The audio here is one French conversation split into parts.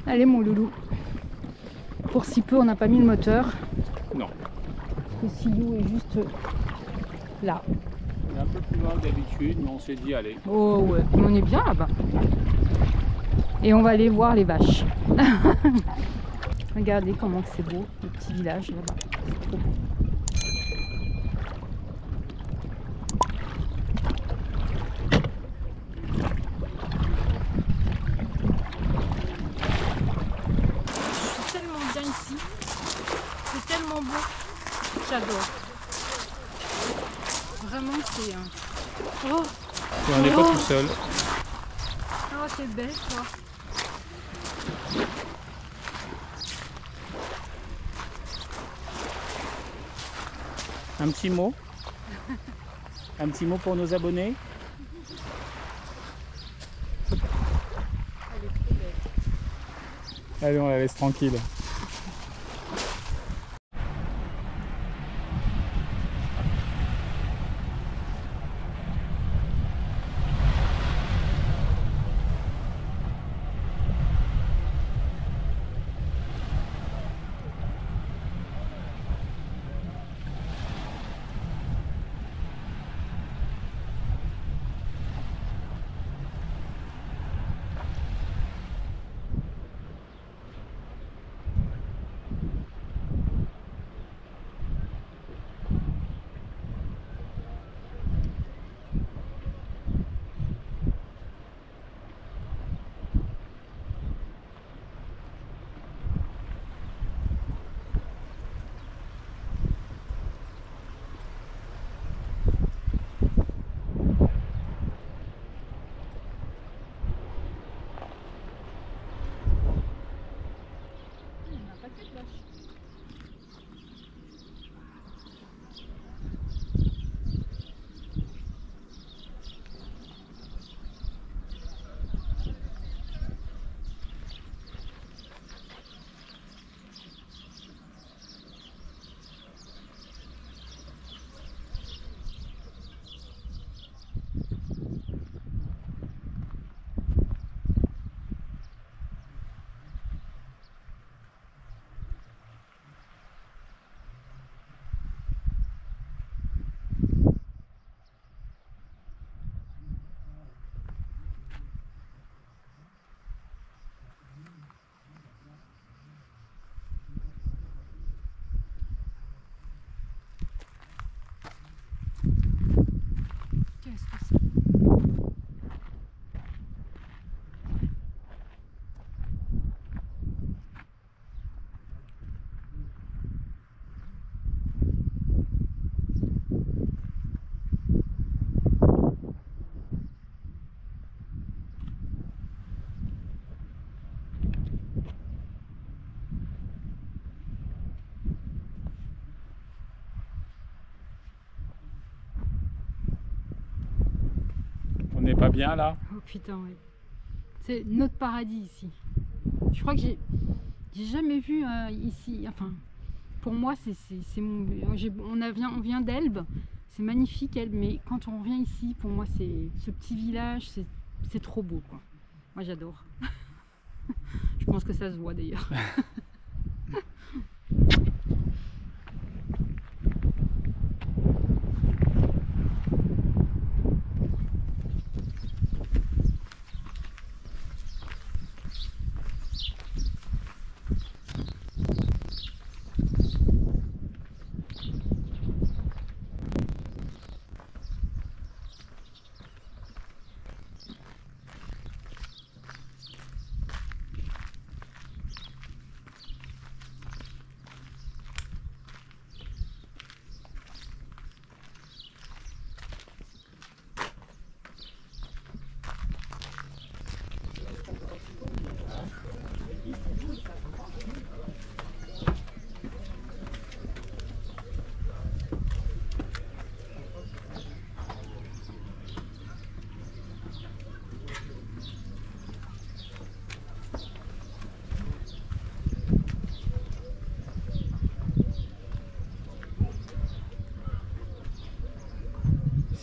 Allez mon loulou. Pour si peu on n'a pas mis le moteur. Non. Le Sillou est juste là. On est un peu plus loin que d'habitude, mais on s'est dit allez. Oh ouais, mais on est bien là-bas. Et on va aller voir les vaches. Regardez comment c'est beau, le petit village là-bas. C'est trop beau. C'est tellement bien ici. C'est tellement beau. J'adore. Vraiment, c'est un... Oh, Et on n'est pas tout seul. oh c'est belle, toi. Un petit mot. Un petit mot pour nos abonnés. Elle est trop belle. Allez, on la laisse tranquille. Qu'est-ce que c'est? On n'est pas bien là. Oh putain, ouais. C'est notre paradis ici. Je crois que j'ai jamais vu ici. Enfin, pour moi, c'est mon. On vient d'Elbe. C'est magnifique, Elbe. Mais quand on revient ici, pour moi, c'est ce petit village. C'est trop beau, quoi. Moi, j'adore. Je pense que ça se voit d'ailleurs.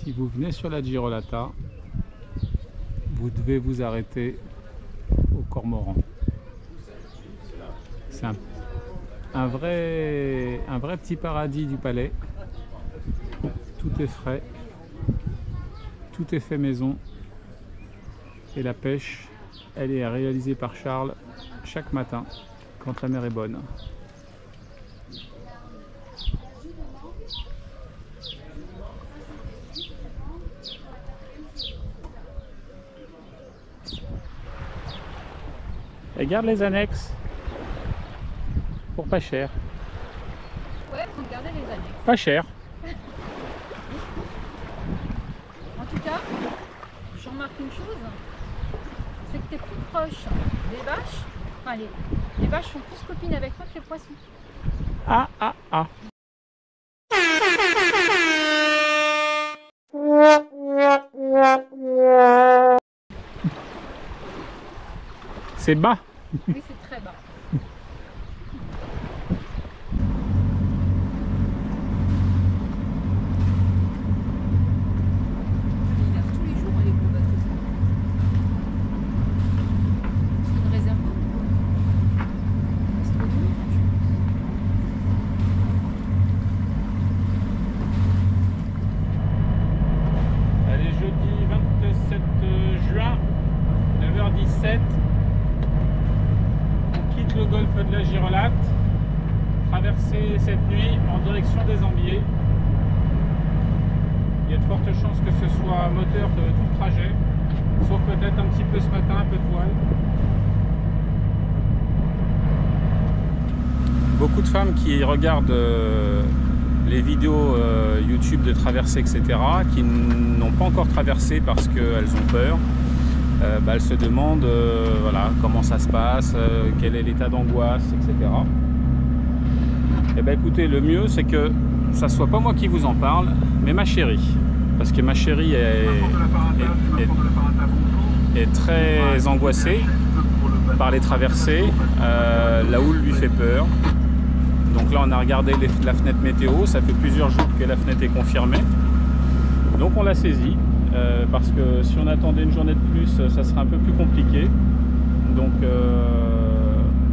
Si vous venez sur la Girolata, vous devez vous arrêter au Cormoran. C'est un vrai petit paradis du palais. Tout est frais, tout est fait maison. Et la pêche, elle est réalisée par Charles chaque matin quand la mer est bonne. Et garde les annexes pour pas cher. Ouais, regardez les annexes. Pas cher. En tout cas, je remarque une chose, c'est que tu es plus proche des vaches. Enfin, les vaches sont plus copines avec toi que les poissons. Ah ah ah. C'est bas. Oui, c'est très bas. Ils lavent tous les jours les gros bateaux. C'est une réserve d'eau. C'est pas tout, Allez, jeudi 27 juin, 9h17. Le golfe de la Girolate, traverser cette nuit en direction des Ambiers. Il y a de fortes chances que ce soit moteur de tout le trajet, sauf peut-être un petit peu ce matin, un peu de voile. Beaucoup de femmes qui regardent les vidéos YouTube de traversée, etc., qui n'ont pas encore traversé parce qu'elles ont peur. Elles se demandent voilà, comment ça se passe, quel est l'état d'angoisse, etc. Et ben écoutez, le mieux c'est que ça soit pas moi qui vous en parle, mais ma chérie. Parce que ma chérie est très angoissée par les traversées. La houle lui fait peur. Donc là on a regardé la fenêtre météo, ça fait plusieurs jours que la fenêtre est confirmée. Donc on l'a saisie. Parce que si on attendait une journée de plus, ça serait un peu plus compliqué. Donc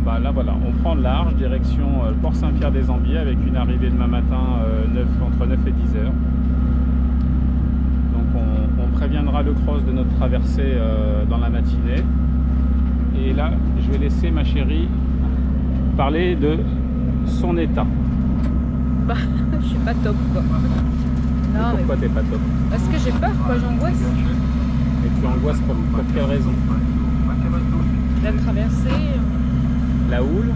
là voilà, on prend le large, direction Port Saint-Pierre-des-Ambiers avec une arrivée demain matin entre 9 et 10 heures. Donc on préviendra le cross de notre traversée dans la matinée. Et là, je vais laisser ma chérie parler de son état. Bah, je suis pas top quoi. Non, pourquoi t'es pas top? Parce que j'ai peur, quoi, j'angoisse. Et tu angoisses pour quelle raison? La traversée. La houle?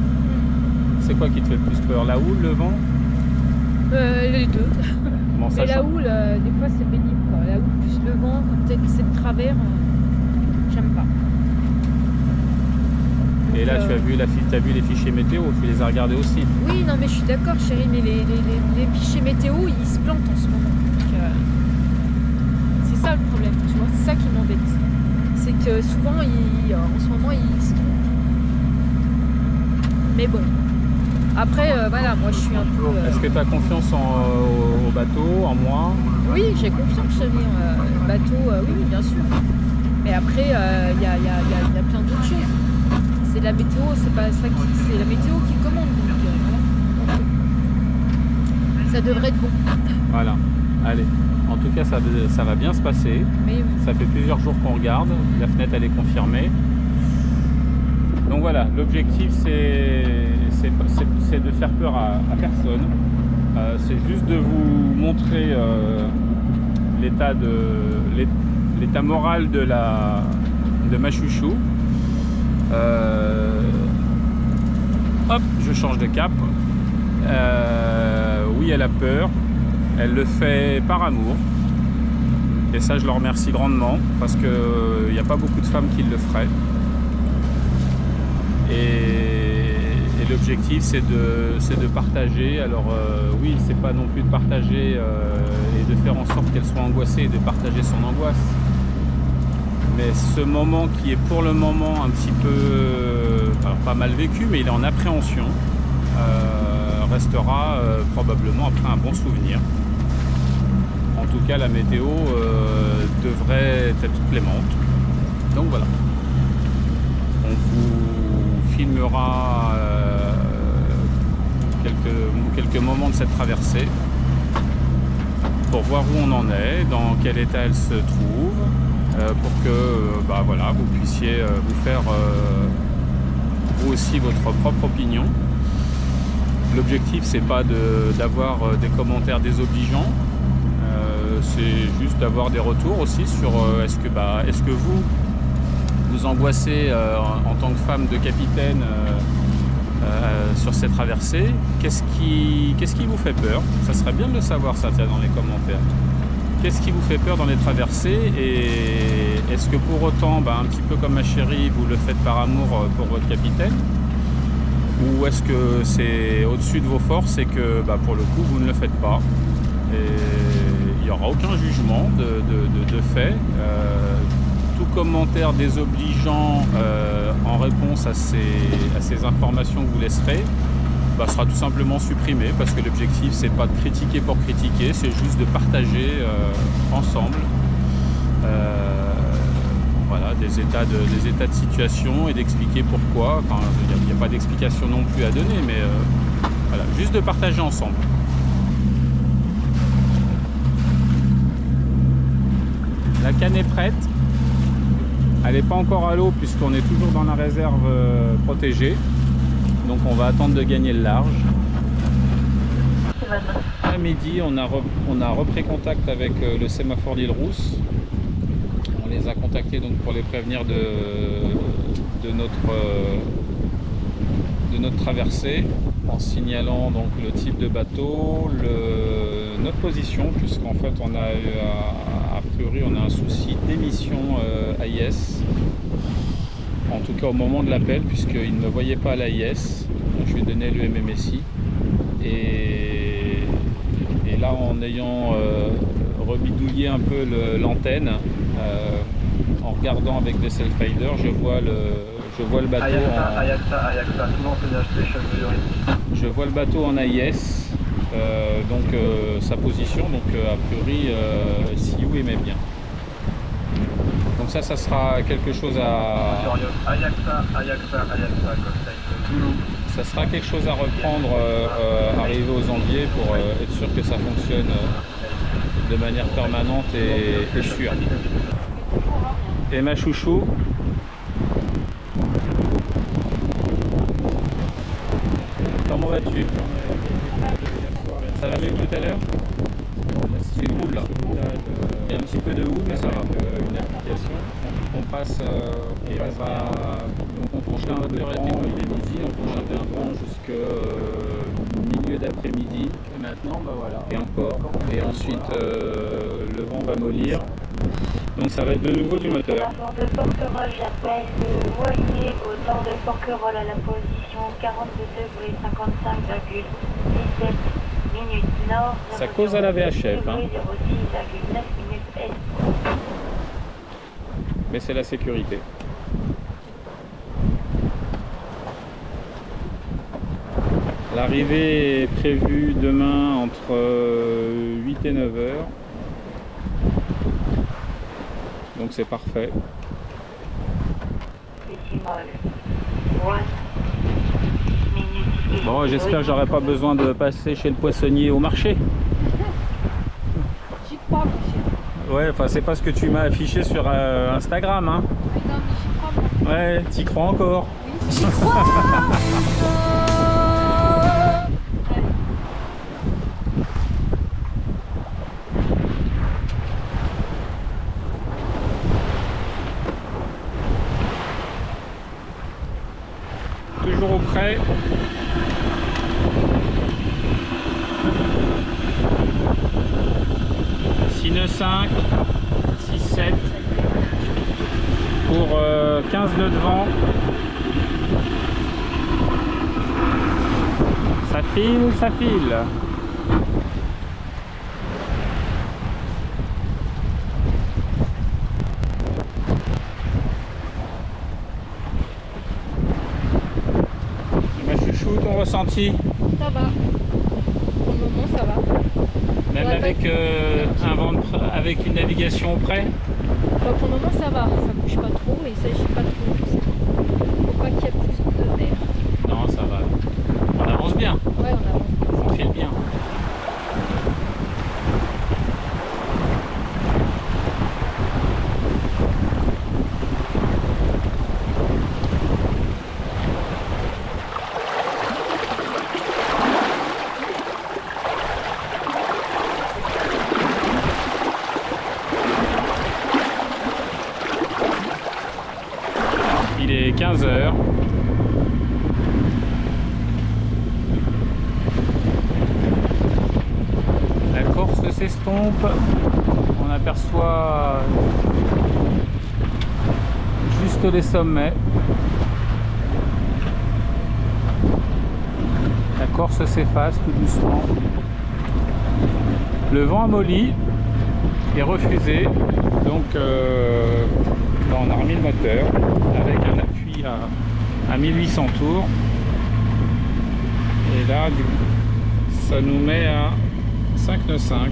C'est quoi qui te fait le plus peur? La houle, le vent? Les deux. Bon, mais la houle, des fois c'est pénible, quoi. La houle plus le vent, quand c'est de travers, j'aime pas. Et là, tu as vu les fichiers météo, tu les as regardés aussi. Oui, non, mais je suis d'accord, chérie, mais les fichiers météo, ils se plantent en ce moment. C'est ça le problème, tu vois, c'est ça qui m'embête. C'est que souvent, en ce moment, ils se trompent. Mais bon, après, voilà, moi je suis un peu... Est-ce que tu as confiance au bateau, en moi? Oui, j'ai confiance, chérie. Le bateau, oui, bien sûr. Mais après, il y a plein d'autres choses. C'est la météo, c'est pas ça qui, c'est la météo qui commande. Donc, voilà. Ça devrait être bon. Voilà, allez. En tout cas, ça va bien se passer. Mais... Ça fait plusieurs jours qu'on regarde. La fenêtre, elle est confirmée. Donc voilà, l'objectif, c'est de faire peur à personne. C'est juste de vous montrer l'état moral de ma chouchou. Hop, je change de cap. Oui, elle a peur. Elle le fait par amour. Et ça, je le remercie grandement parce qu'il n'y a pas beaucoup de femmes qui le feraient. Et l'objectif, c'est de partager. Alors oui, c'est pas non plus de partager et de faire en sorte qu'elle soit angoissée et de partager son angoisse. Mais ce moment qui est pour le moment un petit peu, alors pas mal vécu, mais il est en appréhension, restera probablement après un bon souvenir. En tout cas, la météo devrait être clémente. Donc voilà. On vous filmera quelques moments de cette traversée pour voir où on en est, dans quel état elle se trouve, pour que voilà, vous puissiez vous faire vous aussi votre propre opinion. L'objectif, c'est pas d'avoir des commentaires désobligeants, c'est juste d'avoir des retours aussi sur est-ce que vous angoissez en tant que femme de capitaine sur ces traversées. Qu'est-ce qui vous fait peur? Ça serait bien de le savoir, ça, dans les commentaires. Qu'est-ce qui vous fait peur dans les traversées? Et est-ce que pour autant, un petit peu comme ma chérie, vous le faites par amour pour votre capitaine? Ou est-ce que c'est au-dessus de vos forces et que pour le coup, vous ne le faites pas? Et il n'y aura aucun jugement de fait. Tout commentaire désobligeant en réponse à ces informations que vous laisserez sera tout simplement supprimé, parce que l'objectif, c'est pas de critiquer pour critiquer, c'est juste de partager ensemble voilà, des états de situation et d'expliquer pourquoi. Enfin, il n'y a pas d'explication non plus à donner, mais voilà, juste de partager ensemble. La canne est prête. Elle n'est pas encore à l'eau puisqu'on est toujours dans la réserve protégée. Donc on va attendre de gagner le large. À midi, on a repris contact avec le sémaphore d'Île Rousse. On les a contactés donc pour les prévenir de notre traversée, en signalant donc le type de bateau, notre position, puisqu'en fait on a a priori on a un souci d'émission AIS, en tout cas au moment de l'appel, puisqu'il ne me voyait pas à l'AIS. Donc je lui ai donné le MMSI et là, en ayant rebidouillé un peu l'antenne, en regardant avec des self-riders, je vois le bateau je vois le bateau en AIS, donc sa position, donc a priori Siou aimait bien. Donc ça sera quelque chose à ça sera quelque chose à reprendre arrivé aux Anglais pour être sûr que ça fonctionne de manière permanente et sûre. Et ma chouchou, comment vas-tu? Ça va mieux que tout à l'heure? C'est cool là. Il y a un petit peu de houle, mais ça va. Une application. On passe et on va. Donc on change un peu midi, on change un vent jusqu'au milieu d'après-midi. Et maintenant, voilà. Et encore. Et ensuite, le vent va mollir. Donc ça va être de nouveau du moteur. De Porquerolles, j'appelle le voilier au nord de Porquerolles à la position 42°55,17 minutes nord. Ça cause à la VHF. Hein. 06,9 minutes est. Mais c'est la sécurité. L'arrivée est prévue demain entre 8 et 9 heures. Donc c'est parfait. Bon, j'espère que j'aurai pas besoin de passer chez le poissonnier au marché. J'y crois, monsieur. Ouais, enfin c'est pas ce que tu m'as affiché sur Instagram, hein. Oui, non, mais j'y crois. Ouais, t'y crois encore? Oui, j'y crois. Toujours au près. Sine 5, 6, 7 pour 15 nœuds de vent. Ça file, ça file. Ton ressenti? Ça va. Pour le moment, ça va. Même avec, avec une navigation près? Pour le moment, ça va. Ça bouge pas trop et il s'agit pas trop. Faut pas qu'il y ait plus de mer. Non, ça va. On avance bien. Ouais, on avance. On file est 15 h. La Corse s'estompe. On aperçoit juste les sommets. La Corse s'efface tout doucement. Le vent amolli est refusé. Donc là, on a remis le moteur avec un appui à 1800 tours. Et là, du coup, ça nous met à 5 nœuds 5.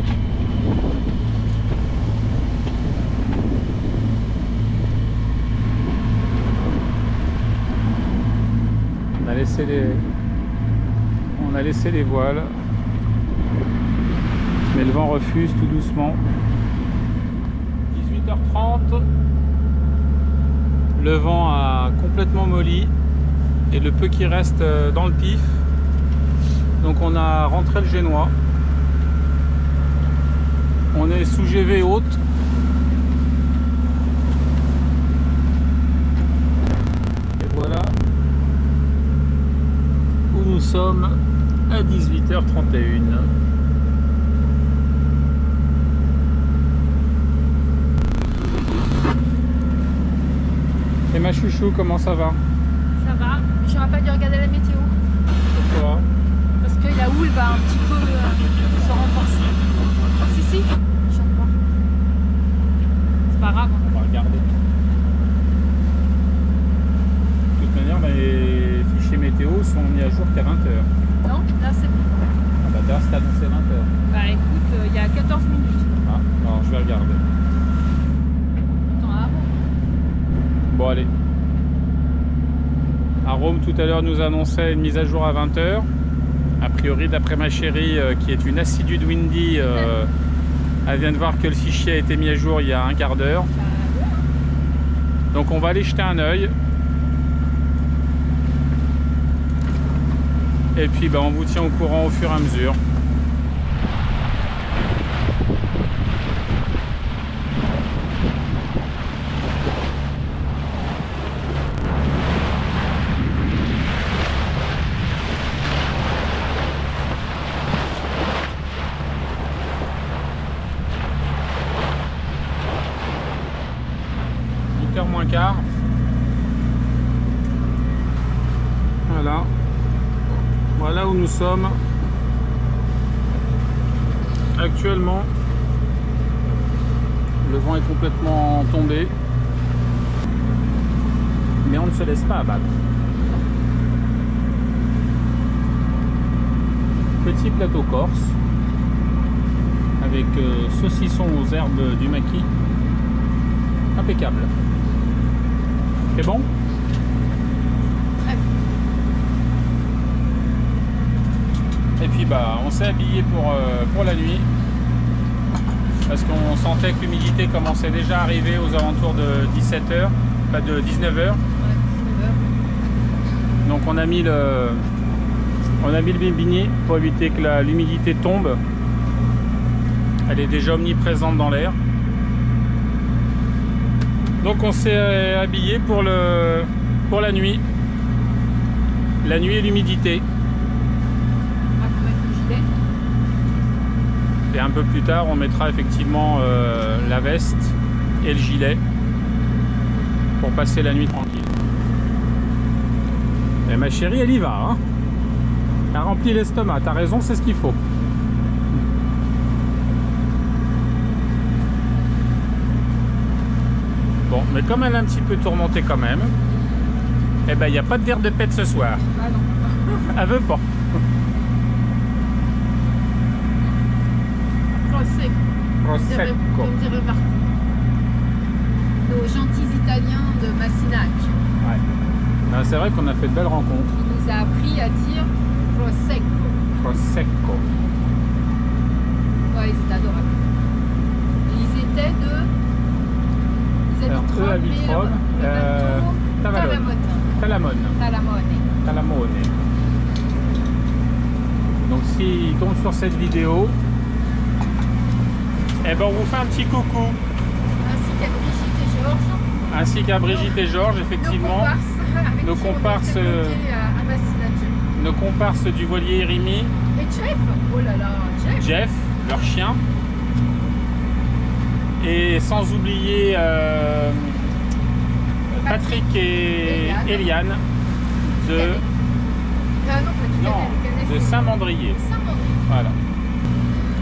On a laissé les voiles, mais le vent refuse tout doucement. 18h30, le vent a complètement molli et le peu qui reste dans le pif. Donc on a rentré le génois. On est sous GV haute. Et voilà où nous sommes à 18h31. Et ma chouchou, comment ça va? Ça va, j'aurais pas dû regarder la météo. Pourquoi? Parce que la houle va un petit peu se renforcer. Si, je chante pas. C'est pas grave. On va regarder. De toute manière, les fichiers météo sont mis à jour qu'à 20h. Non, là c'est bon. Ah bah là, c'est annoncé 20h. Bah écoute, il y a 14 minutes. Ah, alors je vais regarder. Attends, avant. Bon, allez. À Rome, tout à l'heure, nous annonçait une mise à jour à 20h. A priori, d'après ma chérie, qui est une assidue de Windy, elle vient de voir que le fichier a été mis à jour il y a un quart d'heure. Donc on va aller jeter un œil. Et puis on vous tient au courant au fur et à mesure. Moins quart. Voilà où nous sommes actuellement. Le vent est complètement tombé, mais on ne se laisse pas abattre. Petit plateau corse avec saucisson aux herbes du maquis, impeccable. C'est bon? Très bon. Et puis on s'est habillé pour la nuit parce qu'on sentait que l'humidité commençait déjà à arriver aux alentours de 17h, pas de 19h. Donc on a mis le bibini pour éviter que l'humidité tombe. Elle est déjà omniprésente dans l'air. Donc on s'est habillé pour la nuit. La nuit et l'humidité. On va mettre le gilet. Et un peu plus tard, on mettra effectivement la veste et le gilet pour passer la nuit tranquille. Et ma chérie, elle y va. Hein, elle remplit l'estomac. T'as raison, c'est ce qu'il faut. Bon, mais comme elle est un petit peu tourmentée quand même, eh ben il n'y a pas de dire de pète ce soir. Ah non. Elle veut pas. Prosecco. Comme dirait Marco. Nos gentils Italiens de Massinac. Ouais. C'est vrai qu'on a fait de belles rencontres. Il nous a appris à dire Prosecco. Prosecco. Ouais, ils étaient adorables. Ils étaient Alors, eux habitent Rome. Talamone. Donc s'ils tombent sur cette vidéo, eh ben on vous fait un petit coucou. Ainsi qu'à Brigitte et Georges. Ainsi qu'à Brigitte et Georges, effectivement. Avec nos qui on comparses, était bloqués à Bastillac. nos comparses du voilier Irimi, Et Jeff, oh là là, Jeff, leur chien. Et sans oublier Patrick et Eliane de, de Saint-Mandrier. Voilà.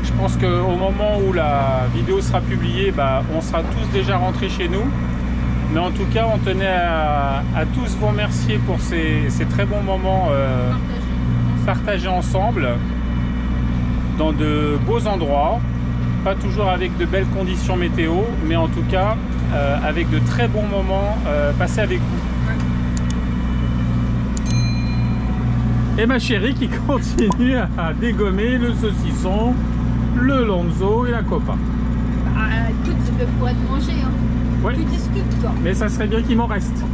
Je pense qu'au moment où la vidéo sera publiée, bah, on sera tous déjà rentrés chez nous. Mais en tout cas, on tenait à tous vous remercier pour ces très bons moments partagés ensemble dans de beaux endroits. Pas toujours avec de belles conditions météo, mais en tout cas avec de très bons moments passés avec vous. Et ma chérie qui continue à dégommer le saucisson, le lonzo et la copa. Tout, tu peux pouvoir te manger. Hein. Ouais. Tu discutes, toi. Mais ça serait bien qu'il m'en reste.